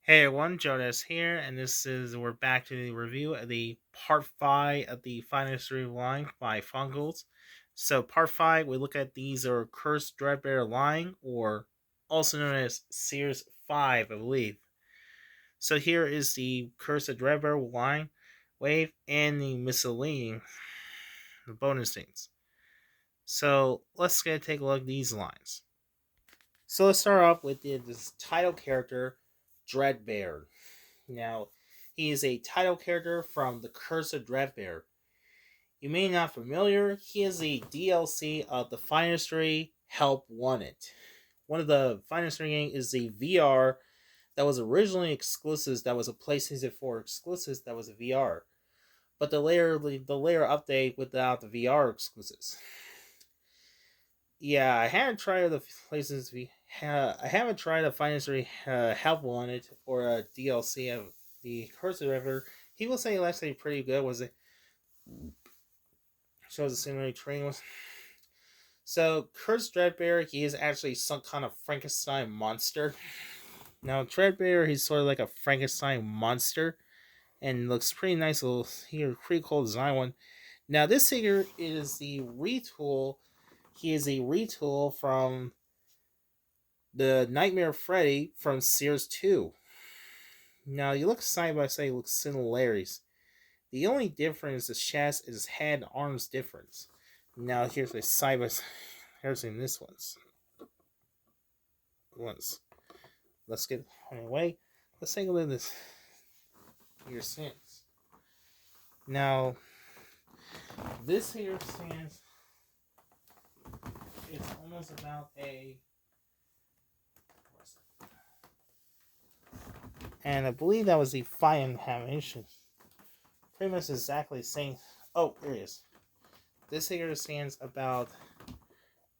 Hey everyone, Jonas here, and we're back to the review of the part 5 of the Finest Three line by Funkles. So part 5, we look at these are Cursed Dreadbear line, or also known as Series 5, I believe. So here is the Cursed Dreadbear line, wave, and the miscellaneous the bonus things. So let's take a look at these lines. So let's start off with this title character, Dreadbear. Now, he is a title character from The Curse of Dreadbear. You may not familiar, he is a DLC of the Finest Three Help Wanted. One of the Finest Three games is a VR that was originally exclusive, that was a PlayStation 4 exclusive, that was a VR. But the later update without the VR exclusives. Yeah, I haven't tried the places I haven't tried a Finest Three Help Wanted or a DLC of the Curse of River. People say it's actually pretty good. Was it shows the similar training was so Curse Dreadbear? He is actually some kind of Frankenstein monster. Now Dreadbear, he's sort of like a Frankenstein monster, and looks pretty nice. Little here, pretty cool design one. Now this figure is the retool. He is a retool from the Nightmare Freddy from Sears 2. Now you look side by side, looks similarities. The only difference is chest is head arms difference. Now here's a side by side. Here's in this ones. Let's get on our way. Let's take a look at this. Your stance. Now this here stance is almost about a, and I believe that was the 5.5 inches. Pretty much exactly the same. Oh, there he is. This figure stands about.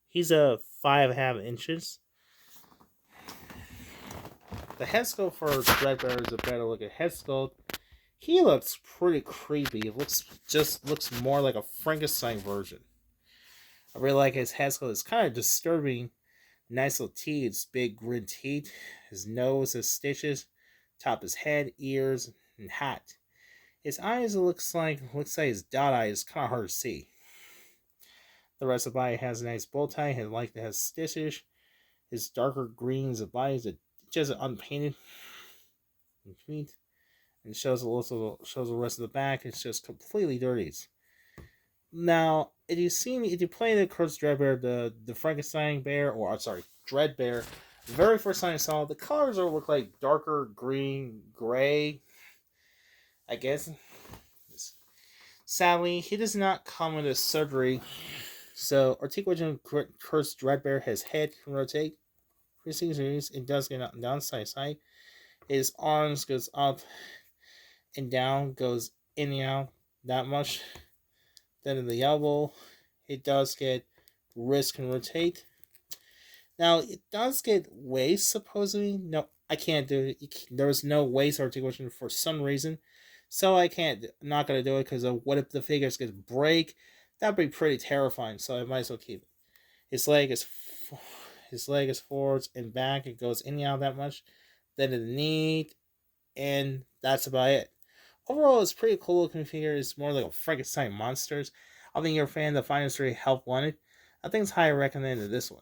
He's a 5.5 inches. The head sculpt for Dreadbear is a better look at head sculpt. He looks pretty creepy. It looks more like a Frankenstein version. I really like his head sculpt. It's kind of disturbing. Nice little teeth, his big grin teeth, his nose, his stitches, top his head, ears, and hat. His eyes looks like his dot eye is kind of hard to see. The rest of the body has a nice bow tie. His like has stitches. His darker greens of body is just unpainted. And shows the rest of the back. It's just completely dirty. Now, if you play the Cursed Dreadbear, the Frankenstein bear, or I'm sorry, Dreadbear, the very first time I saw it, the colors all look like darker green, gray. I guess. Sadly, he does not come with a surgery. So, articulation Cursed Dreadbear, his head can rotate. For series, it does get up and down, side to side. His arms goes up and down, goes in and out that much. Then in the elbow, it does get wrist can rotate. Now it does get waist supposedly. No, I can't do it. There's no waist articulation for some reason, so I can't. I'm not gonna do it because what if the figures get break? That'd be pretty terrifying. So I might as well keep it. His leg is his leg is forwards and back. It goes in and out that much. Then to the knee, and that's about it. Overall, it's pretty cool looking figure. It's more like a Frankenstein monsters. I think you're a fan of the Finest Three Help Wanted. I think it's highly recommended this one.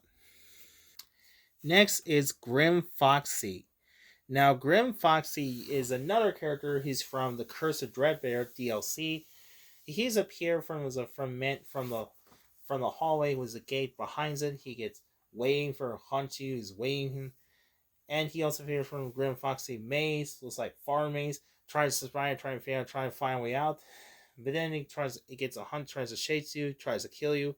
Next is Grim Foxy. Now, Grim Foxy is another character. He's from the Curse of Dreadbear DLC. He's appeared from the hallway with a gate behind it. He gets waiting for a hunt you. He's waiting, and he also appears from Grim Foxy maze. Looks like farm maze. Tries to survive, trying to find a way out. But then he gets a hunt, tries to chase you, tries to kill you.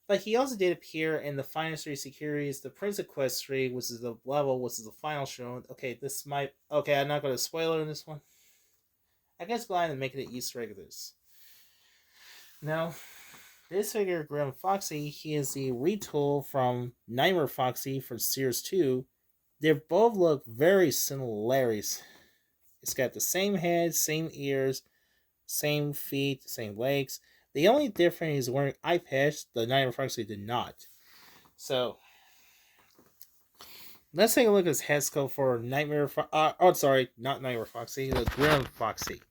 But he also did appear in the Final Three Securities, the Prince of Quest 3, which is the level, which is the final show. I'm not going to spoiler in this one. I guess go ahead and make it an Easter egg of this. Now, this figure, Grim Foxy, he is the retool from Nightmare Foxy from Sears 2. They both look very similar. It's got the same head, same ears, same feet, same legs. The only difference is wearing eye patch. The Nightmare Foxy did not. So, Let's take a look at his head sculpt for oh, sorry, not Nightmare Foxy, the Grim Foxy.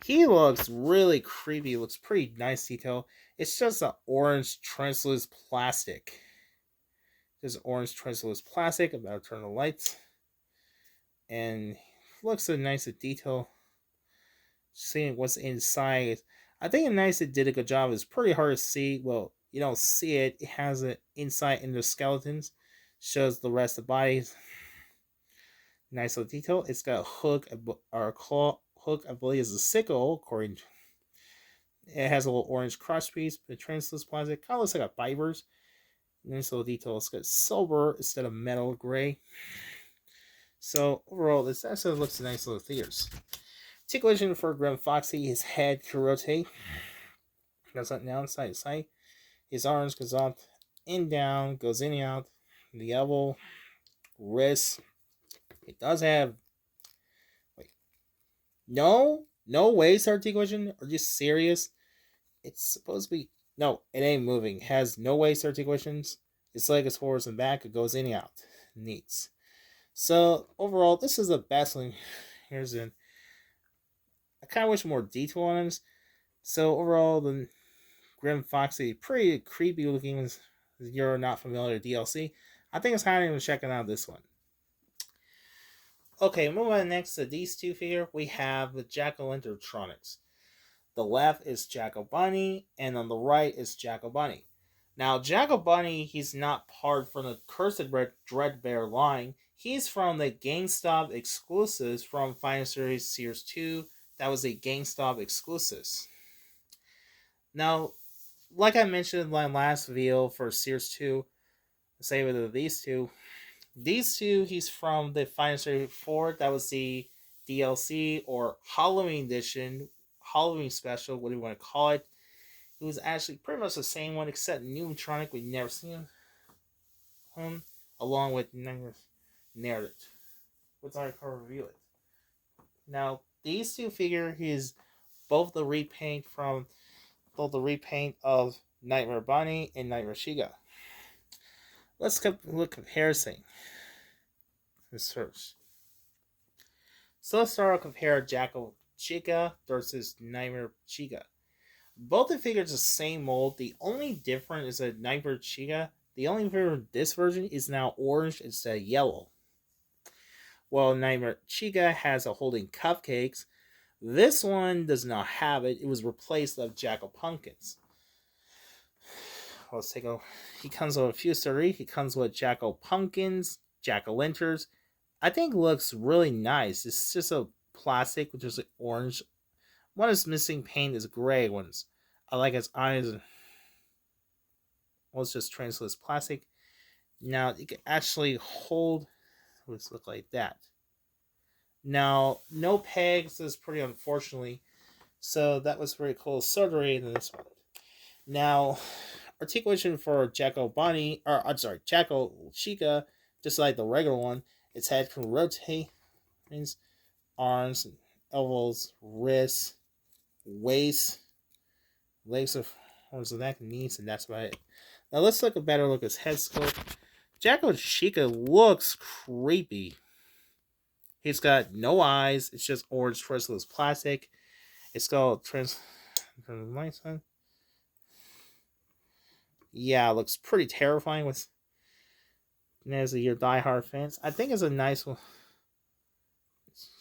He looks really creepy. Looks pretty nice detail. It's just an orange translucent plastic. Just orange translucent plastic. I'm about to turn the lights. And looks so nice at detail. Seeing what's inside. I think a nice it did a good job. It's pretty hard to see. Well, you don't see it. It has an insight into the skeletons. Shows the rest of the body. Nice little detail. It's got a hook or a claw hook. I believe is a sickle. According to, it has a little orange cross piece. The translucent plastic kind of looks like a fibers. Nice little detail. It's got silver instead of metal gray. So overall, this actually looks a nice little theaters. Articulation for Grim Foxy. His head can rotate. Goes up down, side to side. His arms goes up and down, goes in and out. The elbow, wrist. It does have no waist articulation. Are you serious? It's supposed to be no. It ain't moving. It has no waist articulations. Its leg is forwards and back. It goes in and out. Neat. So overall, this is the best one. Here's an. I kind of wish more detail on this. So overall, the Grim Foxy, pretty creepy looking. If you're not familiar with DLC, I think it's time to check out this one. Okay, moving on next to these two figures, we have the Jack-O-Lantern-tronics. The left is Jack-O-Bunny, and on the right is Jack-O-Bunny. Now, Jack-O-Bunny, he's not part from the Cursed Dreadbear line. He's from the GameStop exclusives from Final Series Series 2. That was a GameStop exclusives. Now, like I mentioned in my last video for Series 2, say with these two, he's from the Final Series 4. That was the DLC or Halloween edition, Halloween special, what do you want to call it. It was actually pretty much the same one except Neotronic. We've never seen him. Along with Narrative. What's I can review it. Now, these two figures is both the repaint of Nightmare Bunny and Nightmare Chica. Let's look comparison. This first. So let's start off compare Jack-O-Chica versus Nightmare Chica. Both the figures are the same mold. The only difference is that Nightmare Chica, the only difference this version is now orange instead of yellow. While Nightmare Chica has a holding cupcakes, this one does not have it. It was replaced with Jack-O-Pumpkins. Let's take a. He comes with a few stories. He comes with Jack-O-Pumpkins, Jack-O-Lanterns. I think it looks really nice. It's just a plastic, which is like orange. One is missing paint is gray ones. I like his eyes. Well, it's just translucent plastic. Now you can actually hold. Let's look like that. Now, no pegs is pretty unfortunately. So that was very cool surgery in this one. Now, articulation for Jack-O-Bunny, or I'm sorry, Jack-O-Chica, just like the regular one, its head can rotate, means arms, elbows, wrists, waist, legs of arms, and neck, knees, and that's about it. Now let's look a better look at his head sculpt. Jack-O-Chica looks creepy. He's got no eyes. It's just orange translucent plastic. It's got yeah, it looks pretty terrifying with as your diehard fans. I think it's a nice one.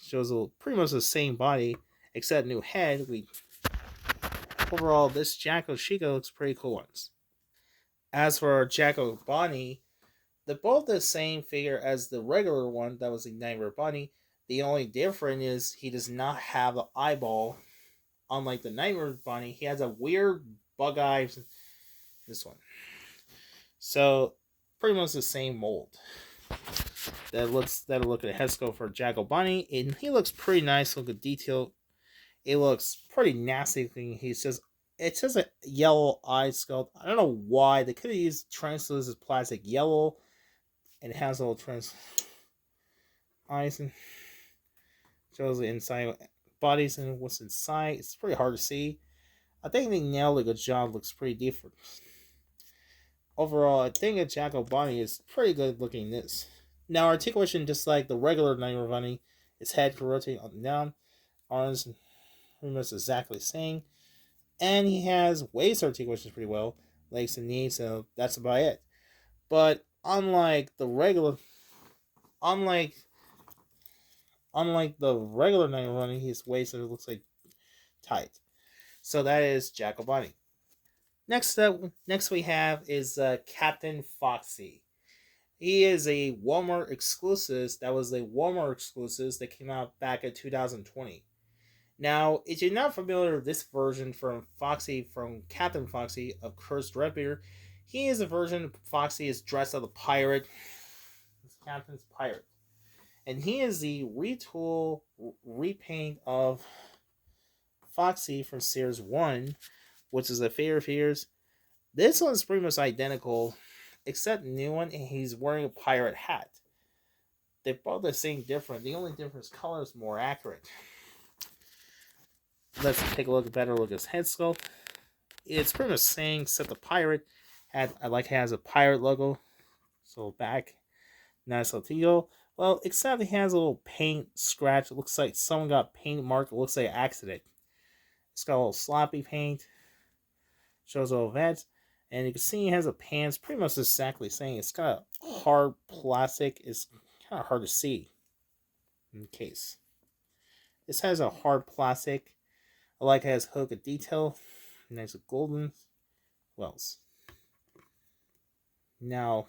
Shows pretty much the same body except new head. Overall, this Jack-O-Chica looks pretty cool ones. As for Jack-O-Bunny, they're both the same figure as the regular one that was the Nightmare Bunny. The only difference is he does not have an eyeball. Unlike the Nightmare Bunny, he has a weird bug eyes. This one. So, pretty much the same mold. That'll look at a head sculpt for Jack-O-Bunny, and he looks pretty nice, look at detail. It looks pretty nasty thing. It's just a yellow eye sculpt. I don't know why they could have used translucent plastic yellow, and it has a little eyes and shows the inside bodies and what's inside. It's pretty hard to see. I think they nailed a good job. Looks pretty different. Overall, I think a Jack-O-Bunny is pretty good looking. Now, articulation, just like the regular Nightmare Bunny, its head can rotate up and down, arms pretty much exactly the same, and he has waist articulation pretty well, legs and knees, so that's about it. But unlike the regular Nightmare Bunny, his waist looks like tight. So that is Jackal Bunny. Next we have is Captain Foxy. He is a Walmart exclusive. That was a Walmart exclusive that came out back in 2020. Now, if you're not familiar with this version from Captain Foxy of Cursed Dreadbear, he is a version of Foxy is dressed as a pirate. He's Captain's pirate. And he is the repaint of Foxy from Series 1, which is a favorite figures. This one's pretty much identical, except the new one, and he's wearing a pirate hat. They're both the same different. The only difference color is more accurate. Let's take a better look at his head sculpt. It's pretty much the same, except the pirate has a pirate logo. So back, nice little teal. Well, except he has a little paint scratch. It looks like someone got paint mark. It looks like an accident. It's got a little sloppy paint. Shows a little vents. And you can see he has a pants pretty much exactly the same. It's got a hard plastic. It's kind of hard to see in case. This has a hard plastic. I like how it has hook of detail. Nice golden wells. Now,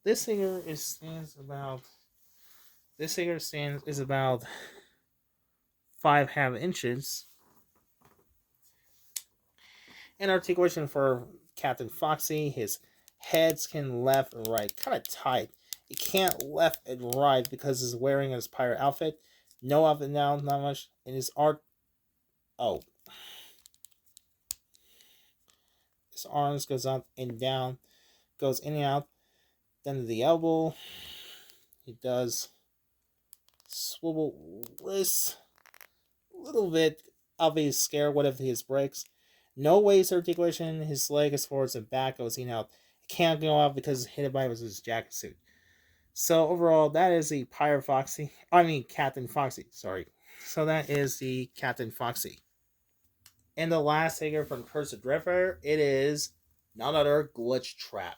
this figure stands about 5.5 inches. And articulation for Captain Foxy, his heads can left and right, kind of tight. He can't left and right because he's wearing his pirate outfit. No up and down, not much. And his his arms goes up and down, goes in and out. Then to the elbow, he does swivel wrists a little bit. Obviously scared what if his breaks. No waist articulation. His leg is forwards and back goes in and out. It can't go out because it's hit by his jacket suit. So overall, that is the Captain Foxy. Sorry. So that is the Captain Foxy. And the last figure from Cursed Dreadbear, it is none other Glitch Trap.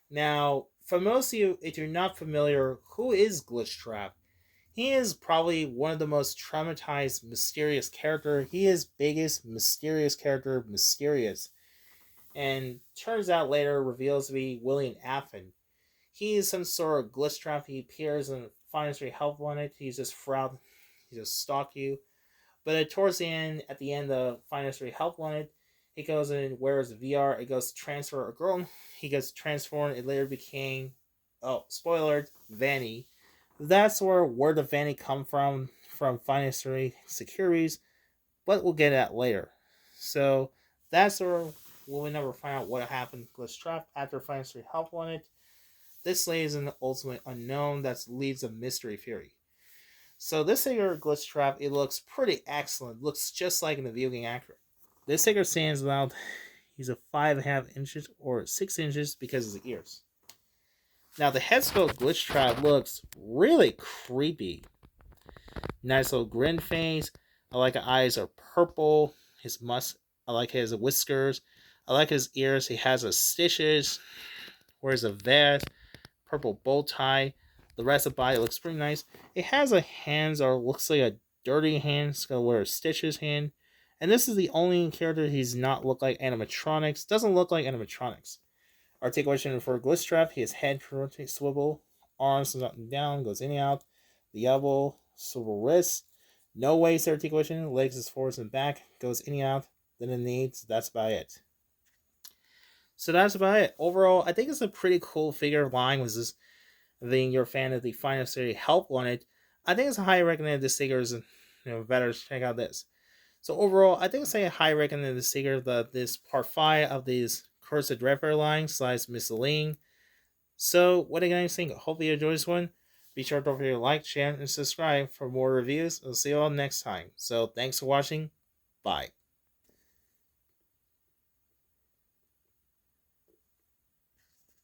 Now, for most of you, if you're not familiar, who is Glitch Trap? He is probably one of the most traumatized, mysterious character. He is biggest, mysterious character, mysterious. And turns out later reveals to be William Afton. He is some sort of glitch trap. He appears in Finest Help Wanted. He's just fraud. He just stalk you. But towards the end, at the end of Finest Help Wanted, he goes and wears VR. It goes to transfer a girl. He gets transformed. It later became, spoiler, Vanny. That's where the Vanny come from Finest Securities, but we'll get at later. So that's where we'll never find out what happened to Glitch Trap after Finest Help Wanted. This lays in the ultimate unknown that leads a mystery theory. So this figure Glitch Trap, it looks pretty excellent. Looks just like in the video game accurate. This figure stands about, he's a 5.5 inches or 6 inches because of the ears. Now the head sculpt Glitch Trap looks really creepy. Nice little grin face. I like his eyes are purple. I like his whiskers. I like his ears. He has a stitches. Wears a vest. Purple bow tie. The rest of the body looks pretty nice. It has a hands or looks like a dirty hand. It's gonna wear a stitches hand. And this is the only character he's not look like animatronics. Doesn't look like animatronics. Articulation for Glitch Trap, his head rotates, swivel, arms up and down, goes in and out, the elbow, swivel wrist, no waist articulation, legs is forwards and back, goes in and out, then the knees, that's about it. So that's about it. Overall, I think it's a pretty cool figure line with this. Being you're a fan of the Final Series Help Wanted, I think it's a high recommended this figure is better check out this. So overall, I think it's a high recommended this figure this part 5 of these Cursed Dreadbear line / miscellaneous. So what do you guys think? Hopefully you enjoyed this one. Be sure to don't forget to like, share, and subscribe for more reviews. I'll see you all next time. So thanks for watching. Bye.